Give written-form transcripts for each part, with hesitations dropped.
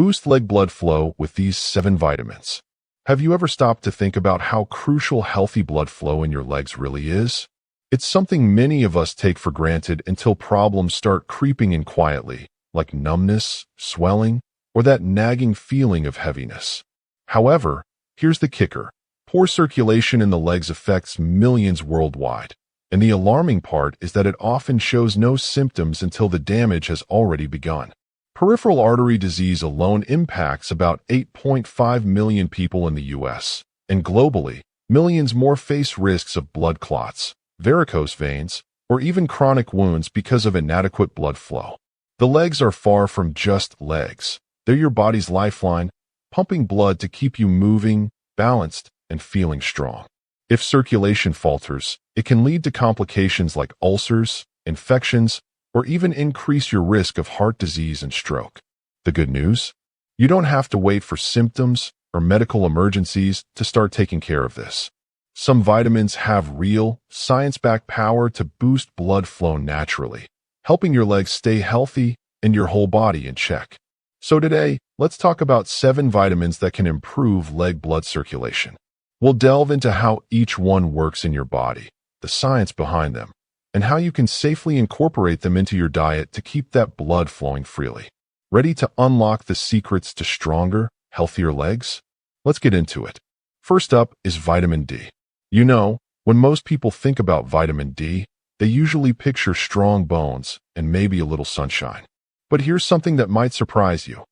Boost leg blood flow with these 7 vitamins. Have you ever stopped to think about how crucial healthy blood flow in your legs really is? It's something many of us take for granted until problems start creeping in quietly, like numbness, swelling, or that nagging feeling of heaviness. However, here's the kicker. Poor circulation in the legs affects millions worldwide. And the alarming part is that it often shows no symptoms until the damage has already begun. Peripheral artery disease alone impacts about 8.5 million people in the U.S., and globally, millions more face risks of blood clots, varicose veins, or even chronic wounds because of inadequate blood flow. The legs are far from just legs. They're your body's lifeline, pumping blood to keep you moving, balanced, and feeling strong. If circulation falters, it can lead to complications like ulcers, infections, or even increase your risk of heart disease and stroke. The good news? You don't have to wait for symptoms or medical emergencies to start taking care of this. Some vitamins have real, science-backed power to boost blood flow naturally, helping your legs stay healthy and your whole body in check. So today, let's talk about 7 vitamins that can improve leg blood circulation. We'll delve into how each one works in your body, the science behind them, and how you can safely incorporate them into your diet to keep that blood flowing freely. Ready to unlock the secrets to stronger, healthier legs? Let's get into it. First up is vitamin D. You know, when most people think about vitamin D, they usually picture strong bones and maybe a little sunshine. But here's something that might surprise you.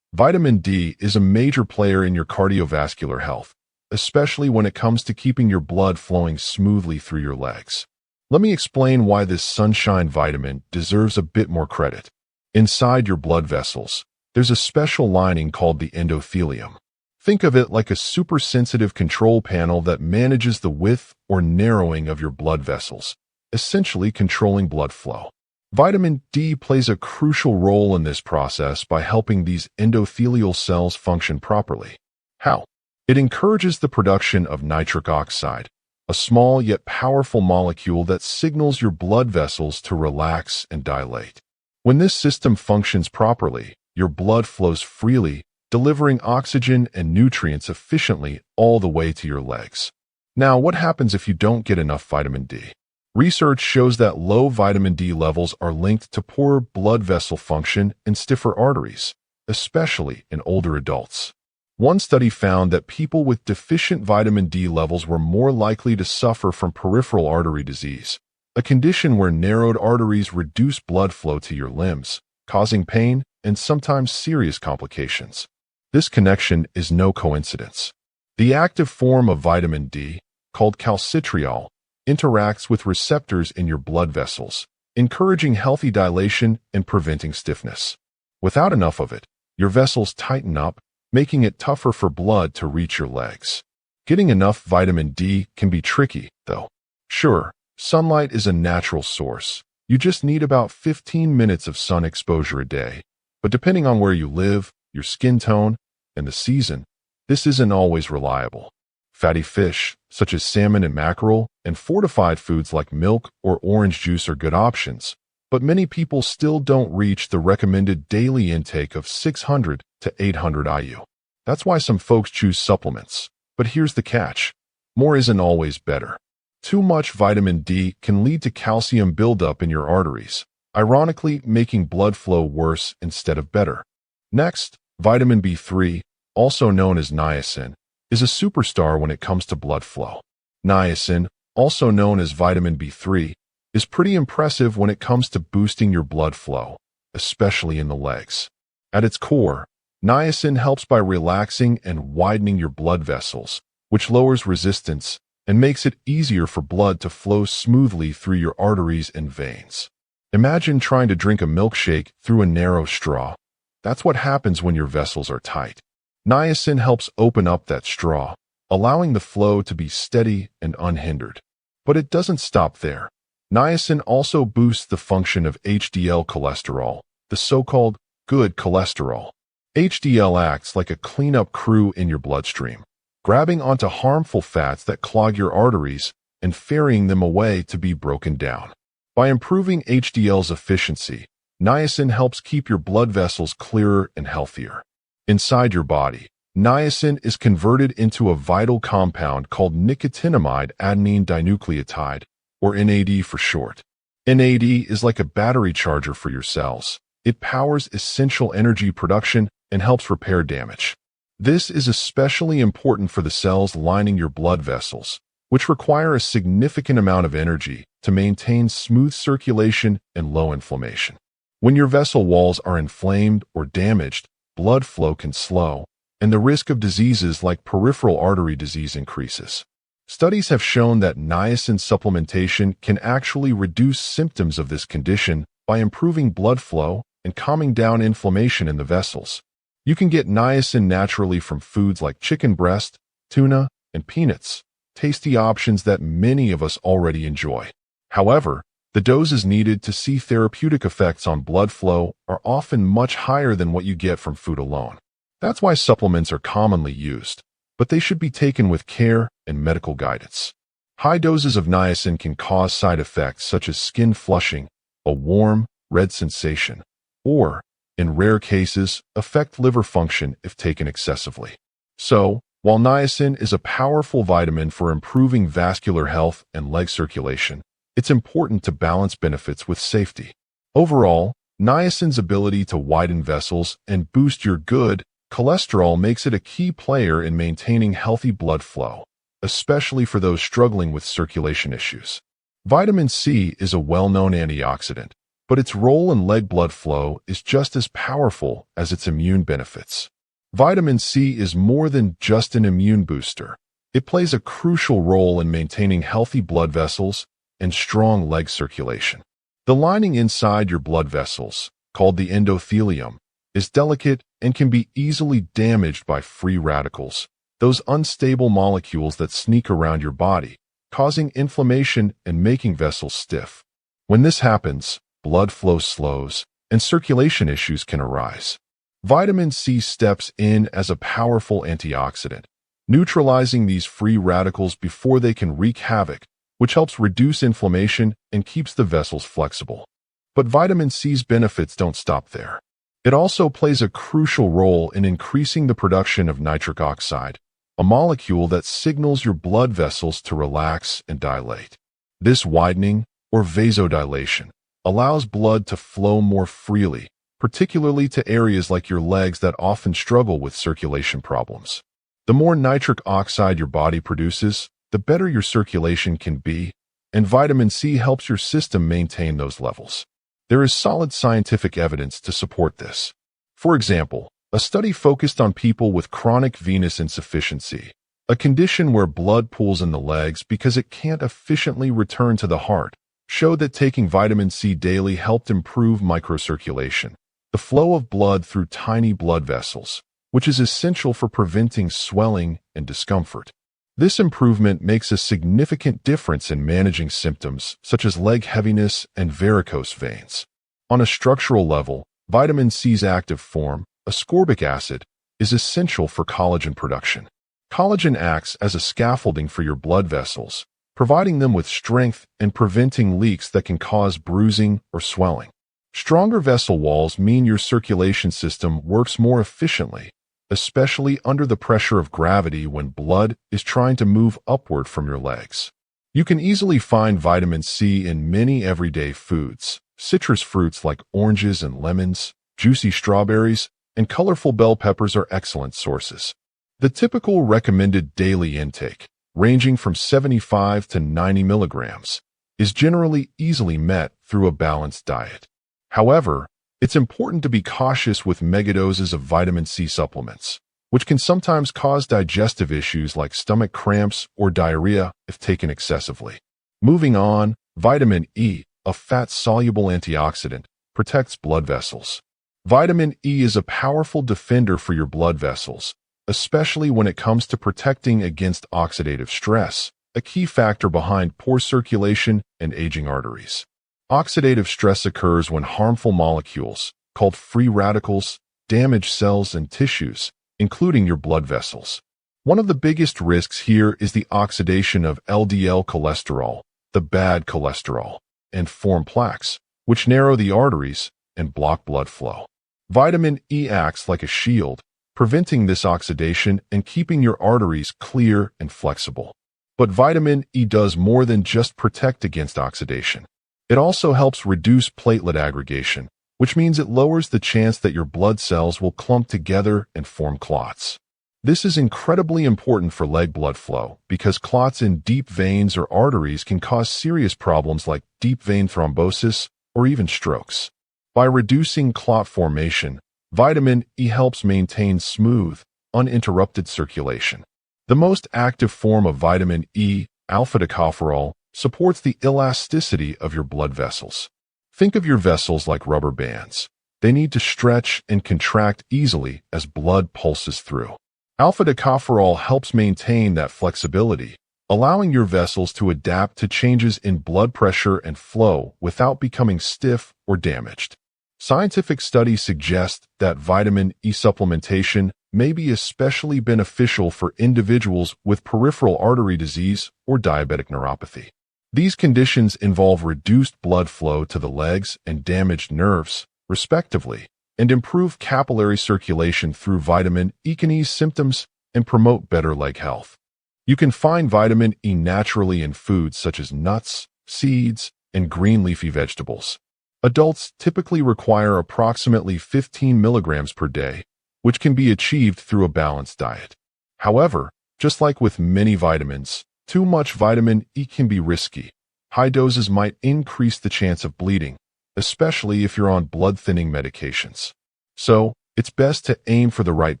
Vitamin D is a major player in your cardiovascular health, especially when it comes to keeping your blood flowing smoothly through your legs. Let me explain why this sunshine vitamin deserves a bit more credit. Inside your blood vessels, there's a special lining called the endothelium. Think of it like a super-sensitive control panel that manages the width or narrowing of your blood vessels, essentially controlling blood flow. Vitamin D plays a crucial role in this process by helping these endothelial cells function properly. How? It encourages the production of nitric oxide, a small yet powerful molecule that signals your blood vessels to relax and dilate. When this system functions properly, your blood flows freely, delivering oxygen and nutrients efficiently all the way to your legs. Now, what happens if you don't get enough vitamin D? Research shows that low vitamin D levels are linked to poor blood vessel function and stiffer arteries, especially in older adults. One study found that people with deficient vitamin D levels were more likely to suffer from peripheral artery disease, a condition where narrowed arteries reduce blood flow to your limbs, causing pain and sometimes serious complications. This connection is no coincidence. The active form of vitamin D, called calcitriol, interacts with receptors in your blood vessels, encouraging healthy dilation and preventing stiffness. Without enough of it, your vessels tighten up, making it tougher for blood to reach your legs. Getting enough vitamin D can be tricky, though. Sure, sunlight is a natural source. You just need about 15 minutes of sun exposure a day. But depending on where you live, your skin tone, and the season, this isn't always reliable. Fatty fish, such as salmon and mackerel, and fortified foods like milk or orange juice are good options, but many people still don't reach the recommended daily intake of 600 to 800 IU. That's why some folks choose supplements. But here's the catch. More isn't always better. Too much vitamin D can lead to calcium buildup in your arteries, ironically making blood flow worse instead of better. Next, vitamin B3, also known as niacin, is a superstar when it comes to blood flow. Niacin, also known as vitamin B3, is pretty impressive when it comes to boosting your blood flow, especially in the legs. At its core, niacin helps by relaxing and widening your blood vessels, which lowers resistance and makes it easier for blood to flow smoothly through your arteries and veins. Imagine trying to drink a milkshake through a narrow straw. That's what happens when your vessels are tight. Niacin helps open up that straw, allowing the flow to be steady and unhindered. But it doesn't stop there. Niacin also boosts the function of HDL cholesterol, the so-called good cholesterol. HDL acts like a cleanup crew in your bloodstream, grabbing onto harmful fats that clog your arteries and ferrying them away to be broken down. By improving HDL's efficiency, niacin helps keep your blood vessels clearer and healthier. Inside your body, niacin is converted into a vital compound called nicotinamide adenine dinucleotide, or NAD for short. NAD is like a battery charger for your cells. It powers essential energy production and helps repair damage. This is especially important for the cells lining your blood vessels, which require a significant amount of energy to maintain smooth circulation and low inflammation. When your vessel walls are inflamed or damaged, blood flow can slow, and the risk of diseases like peripheral artery disease increases. Studies have shown that niacin supplementation can actually reduce symptoms of this condition by improving blood flow and calming down inflammation in the vessels. You can get niacin naturally from foods like chicken breast, tuna, and peanuts, tasty options that many of us already enjoy. However, the doses needed to see therapeutic effects on blood flow are often much higher than what you get from food alone. That's why supplements are commonly used, but they should be taken with care and medical guidance. High doses of niacin can cause side effects such as skin flushing, a warm, red sensation, or, in rare cases, affect liver function if taken excessively. So, while niacin is a powerful vitamin for improving vascular health and leg circulation, it's important to balance benefits with safety. Overall, niacin's ability to widen vessels and boost your good cholesterol makes it a key player in maintaining healthy blood flow, especially for those struggling with circulation issues. Vitamin C is a well-known antioxidant, but its role in leg blood flow is just as powerful as its immune benefits. Vitamin C is more than just an immune booster. It plays a crucial role in maintaining healthy blood vessels and strong leg circulation. The lining inside your blood vessels, called the endothelium, is delicate and can be easily damaged by free radicals, those unstable molecules that sneak around your body, causing inflammation and making vessels stiff. When this happens, blood flow slows, and circulation issues can arise. Vitamin C steps in as a powerful antioxidant, neutralizing these free radicals before they can wreak havoc, which helps reduce inflammation and keeps the vessels flexible. But vitamin C's benefits don't stop there. It also plays a crucial role in increasing the production of nitric oxide, a molecule that signals your blood vessels to relax and dilate. This widening, or vasodilation, allows blood to flow more freely, particularly to areas like your legs that often struggle with circulation problems. The more nitric oxide your body produces, the better your circulation can be, and vitamin C helps your system maintain those levels. There is solid scientific evidence to support this. For example, a study focused on people with chronic venous insufficiency, a condition where blood pools in the legs because it can't efficiently return to the heart, showed that taking vitamin C daily helped improve microcirculation, the flow of blood through tiny blood vessels, which is essential for preventing swelling and discomfort. This improvement makes a significant difference in managing symptoms such as leg heaviness and varicose veins. On a structural level, vitamin C's active form, ascorbic acid, is essential for collagen production. Collagen acts as a scaffolding for your blood vessels, providing them with strength and preventing leaks that can cause bruising or swelling. Stronger vessel walls mean your circulation system works more efficiently, especially under the pressure of gravity when blood is trying to move upward from your legs. You can easily find vitamin C in many everyday foods. Citrus fruits like oranges and lemons, juicy strawberries, and colorful bell peppers are excellent sources. The typical recommended daily intake, ranging from 75 to 90 milligrams, is generally easily met through a balanced diet. However, it's important to be cautious with megadoses of vitamin C supplements, which can sometimes cause digestive issues like stomach cramps or diarrhea if taken excessively. Moving on, vitamin E, a fat-soluble antioxidant, protects blood vessels. Vitamin E is a powerful defender for your blood vessels, especially when it comes to protecting against oxidative stress, a key factor behind poor circulation and aging arteries. Oxidative stress occurs when harmful molecules, called free radicals, damage cells and tissues, including your blood vessels. One of the biggest risks here is the oxidation of LDL cholesterol, the bad cholesterol, and form plaques, which narrow the arteries and block blood flow. Vitamin E acts like a shield, preventing this oxidation and keeping your arteries clear and flexible. But vitamin E does more than just protect against oxidation. It also helps reduce platelet aggregation, which means it lowers the chance that your blood cells will clump together and form clots. This is incredibly important for leg blood flow because clots in deep veins or arteries can cause serious problems like deep vein thrombosis or even strokes. By reducing clot formation, vitamin E helps maintain smooth, uninterrupted circulation. The most active form of vitamin E, alpha-tocopherol, supports the elasticity of your blood vessels. Think of your vessels like rubber bands. They need to stretch and contract easily as blood pulses through. Alpha-tocopherol helps maintain that flexibility, allowing your vessels to adapt to changes in blood pressure and flow without becoming stiff or damaged. Scientific studies suggest that vitamin E supplementation may be especially beneficial for individuals with peripheral artery disease or diabetic neuropathy. These conditions involve reduced blood flow to the legs and damaged nerves, respectively, and improve capillary circulation through vitamin E can ease symptoms and promote better leg health. You can find vitamin E naturally in foods such as nuts, seeds, and green leafy vegetables. Adults typically require approximately 15 milligrams per day, which can be achieved through a balanced diet. However, just like with many vitamins, too much vitamin E can be risky. High doses might increase the chance of bleeding, especially if you're on blood-thinning medications. So, it's best to aim for the right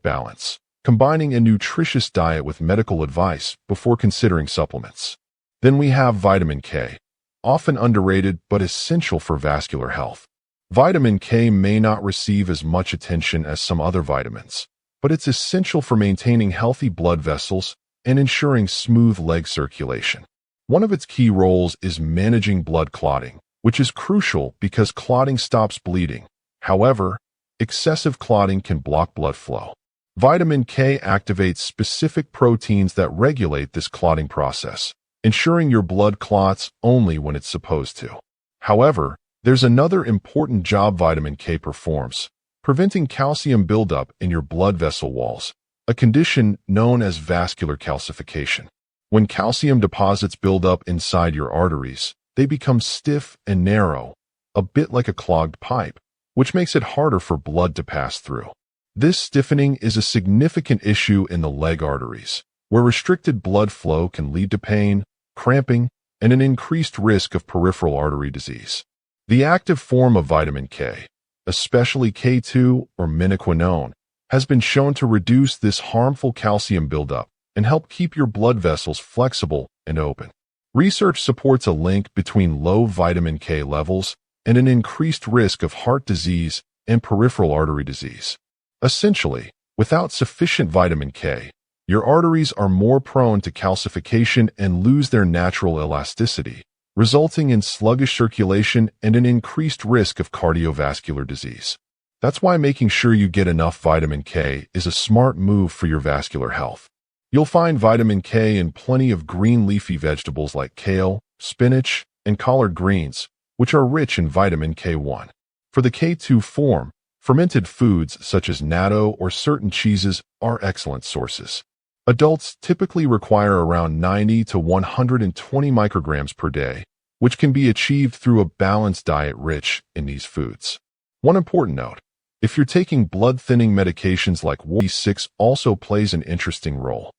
balance, combining a nutritious diet with medical advice before considering supplements. Then we have vitamin K, often underrated but essential for vascular health. Vitamin K may not receive as much attention as some other vitamins, but it's essential for maintaining healthy blood vessels and ensuring smooth leg circulation. One of its key roles is managing blood clotting, which is crucial because clotting stops bleeding. However, excessive clotting can block blood flow. Vitamin K activates specific proteins that regulate this clotting process, ensuring your blood clots only when it's supposed to. However, there's another important job vitamin K performs, preventing calcium buildup in your blood vessel walls, a condition known as vascular calcification. When calcium deposits build up inside your arteries, they become stiff and narrow, a bit like a clogged pipe, which makes it harder for blood to pass through. This stiffening is a significant issue in the leg arteries, where restricted blood flow can lead to pain, cramping, and an increased risk of peripheral artery disease. The active form of vitamin K, especially K2 or menaquinone, has been shown to reduce this harmful calcium buildup and help keep your blood vessels flexible and open. Research supports a link between low vitamin K levels and an increased risk of heart disease and peripheral artery disease. Essentially, without sufficient vitamin K, your arteries are more prone to calcification and lose their natural elasticity, resulting in sluggish circulation and an increased risk of cardiovascular disease. That's why making sure you get enough vitamin K is a smart move for your vascular health. You'll find vitamin K in plenty of green leafy vegetables like kale, spinach, and collard greens, which are rich in vitamin K1. For the K2 form, fermented foods such as natto or certain cheeses are excellent sources. Adults typically require around 90 to 120 micrograms per day, which can be achieved through a balanced diet rich in these foods. One important note, if you're taking blood-thinning medications like B6 also plays an interesting role.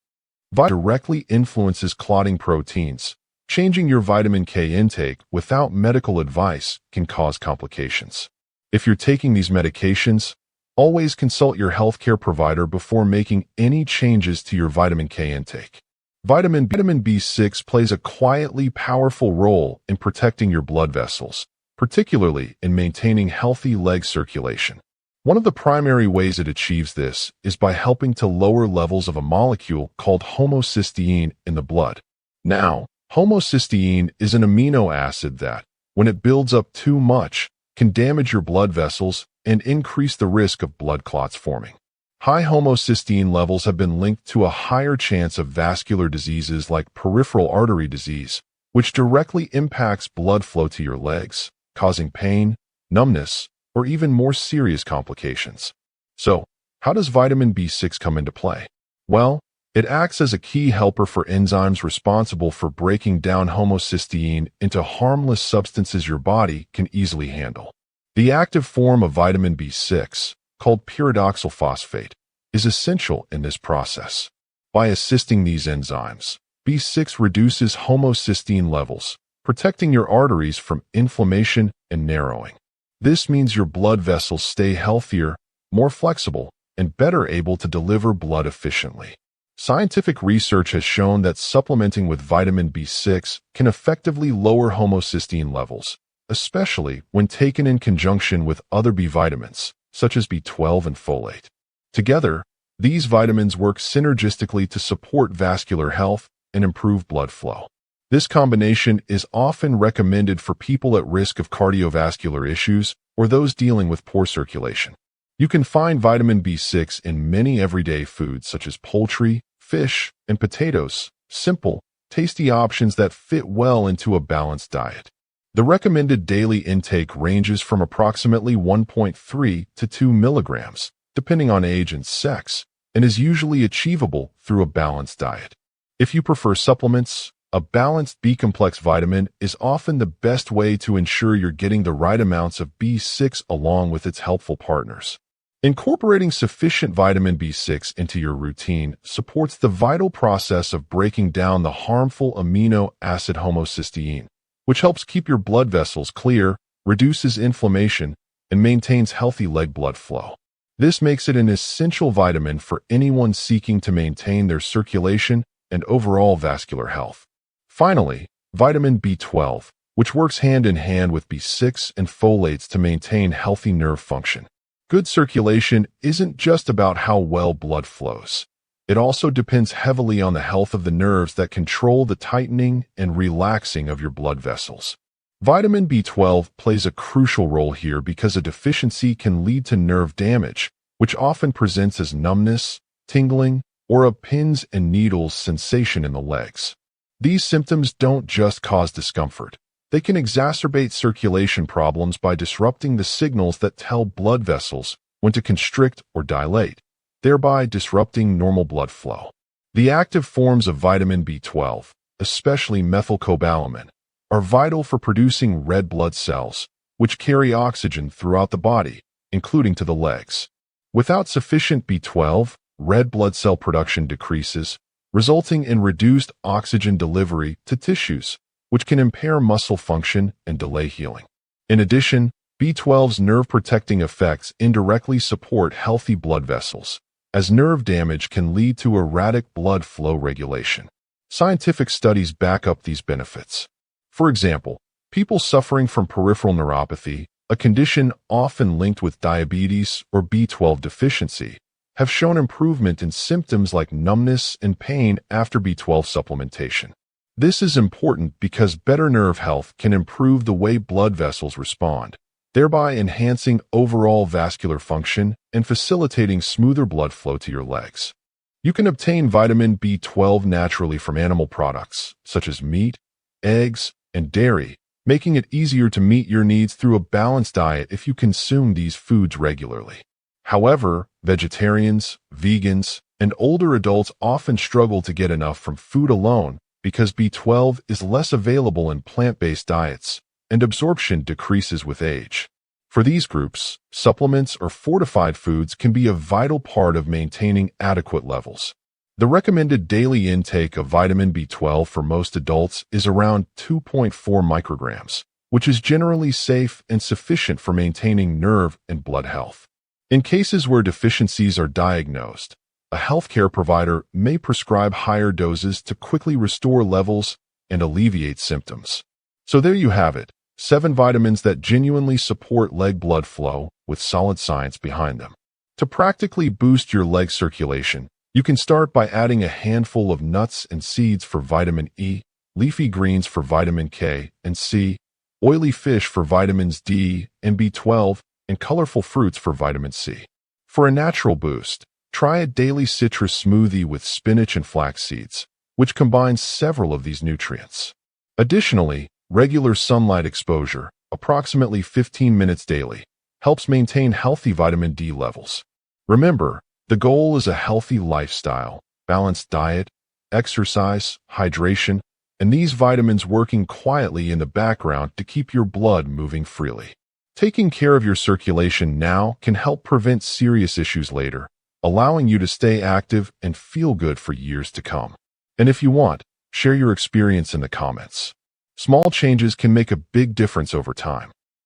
Vitamin directly influences clotting proteins. Changing your vitamin K intake without medical advice can cause complications. If you're taking these medications, always consult your healthcare provider before making any changes to your vitamin K intake. Vitamin B6 plays a quietly powerful role in protecting your blood vessels, particularly in maintaining healthy leg circulation. One of the primary ways it achieves this is by helping to lower levels of a molecule called homocysteine in the blood. Now, homocysteine is an amino acid that, when it builds up too much, can damage your blood vessels and increase the risk of blood clots forming. High homocysteine levels have been linked to a higher chance of vascular diseases like peripheral artery disease, which directly impacts blood flow to your legs, causing pain, numbness, or even more serious complications. So, how How does vitamin B6 come into play? Well, it acts as a key helper for enzymes responsible for breaking down homocysteine into harmless substances your body can easily handle. The active form of vitamin B6, called pyridoxal phosphate, is essential in this process. By assisting these enzymes, B6 reduces homocysteine levels, protecting your arteries from inflammation and narrowing. This means your blood vessels stay healthier, more flexible, and better able to deliver blood efficiently. Scientific research has shown that supplementing with vitamin B6 can effectively lower homocysteine levels, especially when taken in conjunction with other B vitamins, such as B12 and folate. Together, these vitamins work synergistically to support vascular health and improve blood flow. This combination is often recommended for people at risk of cardiovascular issues or those dealing with poor circulation. You can find vitamin B6 in many everyday foods such as poultry, fish, and potatoes, simple, tasty options that fit well into a balanced diet. The recommended daily intake ranges from approximately 1.3 to 2 milligrams, depending on age and sex, and is usually achievable through a balanced diet. If you prefer supplements, a balanced B-complex vitamin is often the best way to ensure you're getting the right amounts of B6 along with its helpful partners. Incorporating sufficient vitamin B6 into your routine supports the vital process of breaking down the harmful amino acid homocysteine, which helps keep your blood vessels clear, reduces inflammation, and maintains healthy leg blood flow. This makes it an essential vitamin for anyone seeking to maintain their circulation and overall vascular health. Finally, vitamin B12, which works hand in hand with B6 and folates to maintain healthy nerve function. Good circulation isn't just about how well blood flows. It also depends heavily on the health of the nerves that control the tightening and relaxing of your blood vessels. Vitamin B12 plays a crucial role here because a deficiency can lead to nerve damage, which often presents as numbness, tingling, or a pins and needles sensation in the legs. These symptoms don't just cause discomfort. They can exacerbate circulation problems by disrupting the signals that tell blood vessels when to constrict or dilate, thereby disrupting normal blood flow. The active forms of vitamin B12, especially methylcobalamin, are vital for producing red blood cells, which carry oxygen throughout the body, including to the legs. Without sufficient B12, red blood cell production decreases, resulting in reduced oxygen delivery to tissues, which can impair muscle function and delay healing. In addition, B12's nerve-protecting effects indirectly support healthy blood vessels, as nerve damage can lead to erratic blood flow regulation. Scientific studies back up these benefits. For example, people suffering from peripheral neuropathy, a condition often linked with diabetes or B12 deficiency, have shown improvement in symptoms like numbness and pain after B12 supplementation. This is important because better nerve health can improve the way blood vessels respond, thereby enhancing overall vascular function and facilitating smoother blood flow to your legs. You can obtain vitamin B12 naturally from animal products, such as meat, eggs, and dairy, making it easier to meet your needs through a balanced diet if you consume these foods regularly. However, vegetarians, vegans, and older adults often struggle to get enough from food alone because B12 is less available in plant-based diets, and absorption decreases with age. For these groups, supplements or fortified foods can be a vital part of maintaining adequate levels. The recommended daily intake of vitamin B12 for most adults is around 2.4 micrograms, which is generally safe and sufficient for maintaining nerve and blood health. In cases where deficiencies are diagnosed, a healthcare provider may prescribe higher doses to quickly restore levels and alleviate symptoms. So there you have it, 7 vitamins that genuinely support leg blood flow with solid science behind them. To practically boost your leg circulation, you can start by adding a handful of nuts and seeds for vitamin E, leafy greens for vitamin K and C, oily fish for vitamins D and B12, and colorful fruits for vitamin C. For a natural boost, try a daily citrus smoothie with spinach and flax seeds, which combines several of these nutrients. Additionally, regular sunlight exposure, approximately 15 minutes daily, helps maintain healthy vitamin D levels. Remember, The goal is a healthy lifestyle, balanced diet, exercise, hydration, and these vitamins working quietly in the background to keep your blood moving freely. Taking care of your circulation now can help prevent serious issues later, allowing you to stay active and feel good for years to come. And if you want, share your experience in the comments. Small changes can make a big difference over time.